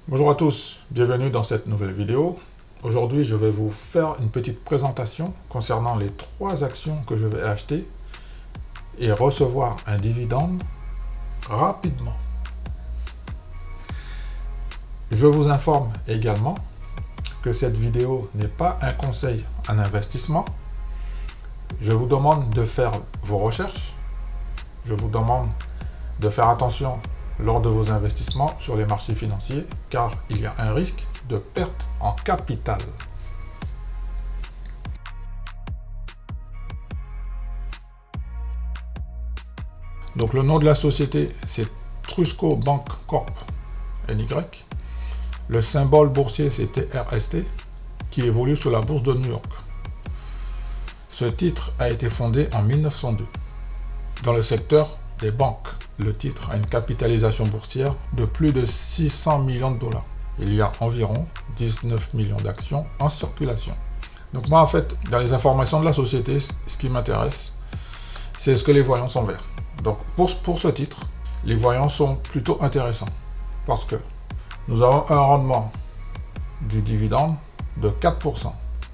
Bonjour à tous, bienvenue dans cette nouvelle vidéo. Aujourd'hui, je vais vous faire une petite présentation concernant les 3 actions que je vais acheter et recevoir un dividende rapidement. Je vous informe également que cette vidéo n'est pas un conseil en investissement. Je vous demande de faire vos recherches. Je vous demande de faire attention lors de vos investissements sur les marchés financiers, car il y a un risque de perte en capital. Donc le nom de la société, c'est Trusco Bank Corp NY. Le symbole boursier, c'est TRST, qui évolue sur la bourse de New York. Ce titre a été fondé en 1902 dans le secteur des banques. Le titre a une capitalisation boursière de plus de 600 millions de dollars. Il y a environ 19 millions d'actions en circulation. Donc moi, en fait, dans les informations de la société, ce qui m'intéresse, c'est ce que les voyants sont verts. Donc pour ce titre, les voyants sont plutôt intéressants parce que nous avons un rendement du dividende de 4%.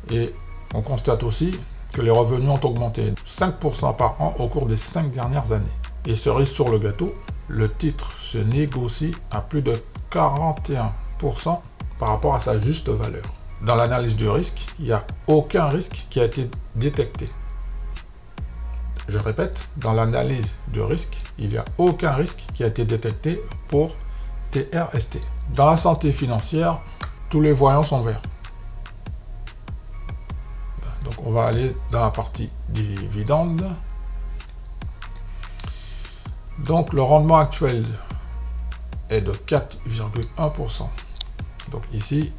Et on constate aussi que les revenus ont augmenté 5% par an au cours des 5 dernières années. Et cerise sur le gâteau, le titre se négocie à plus de 41% par rapport à sa juste valeur. Dans l'analyse du risque, il n'y a aucun risque qui a été détecté. Je répète, dans l'analyse du risque, il n'y a aucun risque qui a été détecté pour TRST. Dans la santé financière, tous les voyants sont verts. Donc on va aller dans la partie dividende. Donc le rendement actuel est de 4,1%. Donc ici,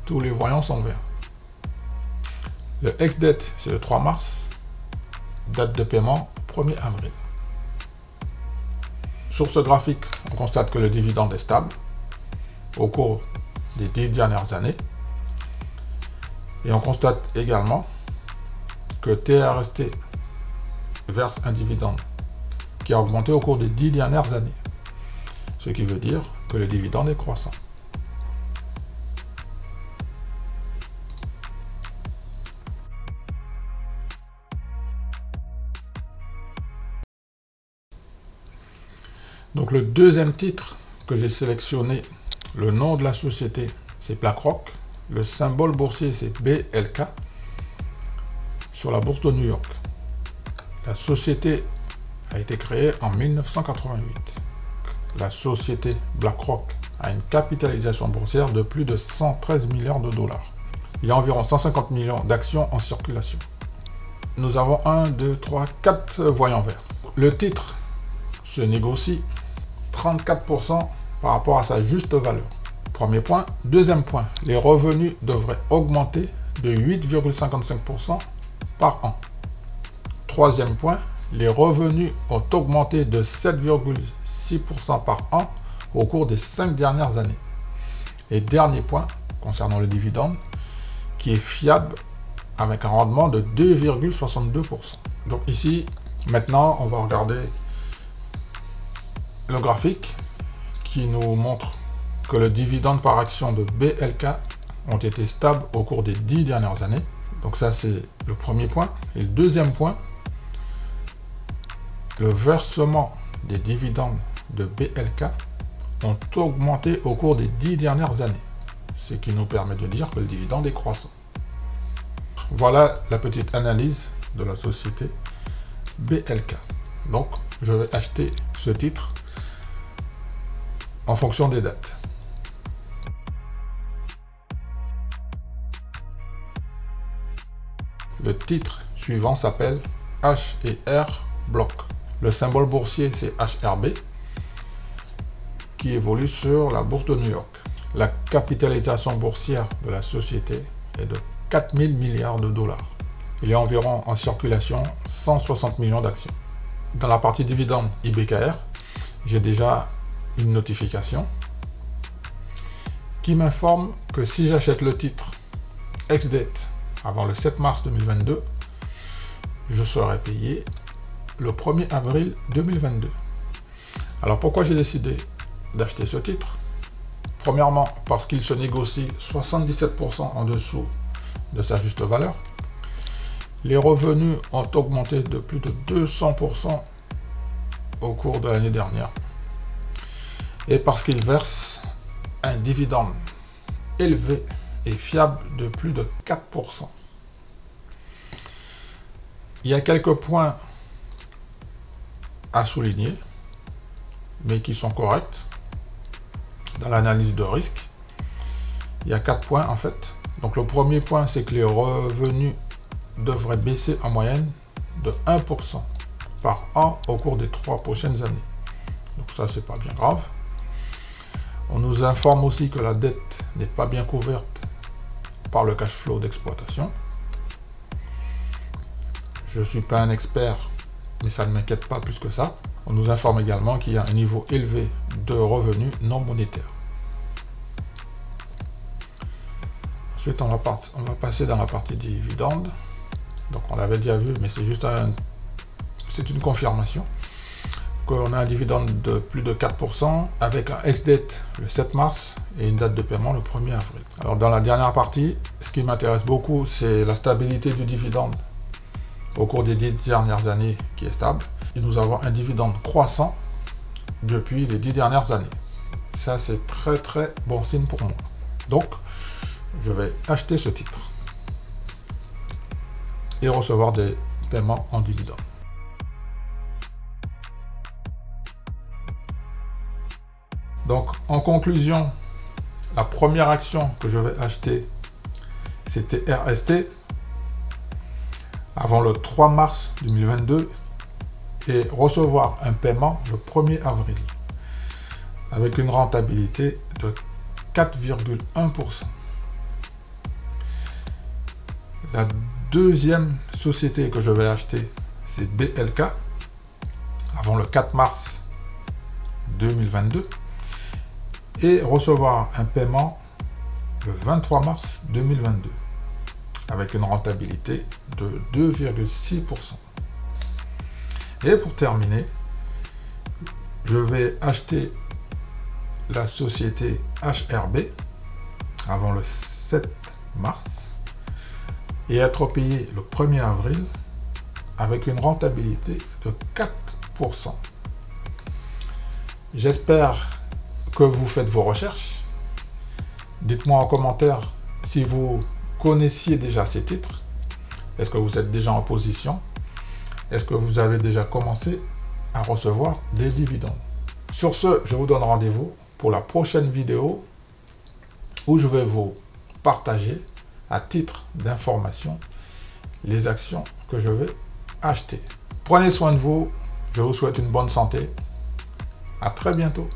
tous les voyants sont verts. Le ex-date, c'est le 3 mars. Date de paiement, 1er avril. Sur ce graphique, on constate que le dividende est stable au cours des 10 dernières années. Et on constate également que TRST verse un dividende qui a augmenté au cours des 10 dernières années. Ce qui veut dire que le dividende est croissant. Donc le deuxième titre que j'ai sélectionné, le nom de la société, c'est BlackRock. Le symbole boursier, c'est BLK sur la bourse de New York. La société a été créée en 1988. La société BlackRock a une capitalisation boursière de plus de 113 milliards de dollars. Il y a environ 150 millions d'actions en circulation. Nous avons 1, 2, 3, 4 voyants verts. Le titre se négocie 34% par rapport à sa juste valeur. Premier point. Deuxième point, les revenus devraient augmenter de 8,55% par an. Troisième point, les revenus ont augmenté de 7,6% par an au cours des 5 dernières années. Et dernier point, concernant le dividende, qui est fiable avec un rendement de 2,62%. Donc ici, maintenant, on va regarder le graphique qui nous montre que le dividende par action de BLK ont été stables au cours des 10 dernières années. Donc ça, c'est le premier point. Et le deuxième point, le versement des dividendes de BLK ont augmenté au cours des 10 dernières années, ce qui nous permet de dire que le dividende est croissant. Voilà la petite analyse de la société BLK. Donc, je vais acheter ce titre en fonction des dates. Le titre suivant s'appelle H&R Block. Le symbole boursier, c'est HRB, qui évolue sur la bourse de New York. La capitalisation boursière de la société est de 4 000 milliards de dollars. Il y a environ en circulation 160 millions d'actions. Dans la partie dividende IBKR, j'ai déjà une notification qui m'informe que si j'achète le titre ex-date avant le 7 mars 2022, je serai payé le 1er avril 2022. Alors pourquoi j'ai décidé d'acheter ce titre? Premièrement, parce qu'il se négocie 77% en dessous de sa juste valeur. Les revenus ont augmenté de plus de 200% au cours de l'année dernière. Et parce qu'il verse un dividende élevé et fiable de plus de 4%. Il y a quelques points à souligner, mais qui sont corrects dans l'analyse de risque. Il y a 4 points en fait. Donc le premier point, c'est que les revenus devraient baisser en moyenne de 1% par an au cours des 3 prochaines années. Donc ça, c'est pas bien grave. On nous informe aussi que la dette n'est pas bien couverte par le cash flow d'exploitation. Je ne suis pas un expert, mais ça ne m'inquiète pas plus que ça. On nous informe également qu'il y a un niveau élevé de revenus non monétaires. Ensuite, on va passer dans la partie dividende. Donc on l'avait déjà vu, mais c'est juste c'est une confirmation qu'on a un dividende de plus de 4% avec un ex-date le 7 mars et une date de paiement le 1er avril. Alors dans la dernière partie, ce qui m'intéresse beaucoup, c'est la stabilité du dividende au cours des 10 dernières années qui est stable. Et nous avons un dividende croissant depuis les 10 dernières années. Ça, c'est très très bon signe pour moi. Donc, je vais acheter ce titre et recevoir des paiements en dividendes. Donc, en conclusion, la première action que je vais acheter, c'était RST avant le 3 mars 2022 et recevoir un paiement le 1er avril avec une rentabilité de 4,1%. La deuxième société que je vais acheter, c'est BLK avant le 4 mars 2022 et recevoir un paiement le 23 mars 2022 avec une rentabilité de 2,6%. Et pour terminer, je vais acheter la société HRB avant le 7 mars et être payé le 1er avril avec une rentabilité de 4%. J'espère que vous faites vos recherches. Dites-moi en commentaire si vous connaissiez déjà ces titres. Est-ce que vous êtes déjà en position? Est-ce que vous avez déjà commencé à recevoir des dividendes? Sur ce, je vous donne rendez-vous pour la prochaine vidéo où je vais vous partager à titre d'information les actions que je vais acheter. Prenez soin de vous. Je vous souhaite une bonne santé. À très bientôt.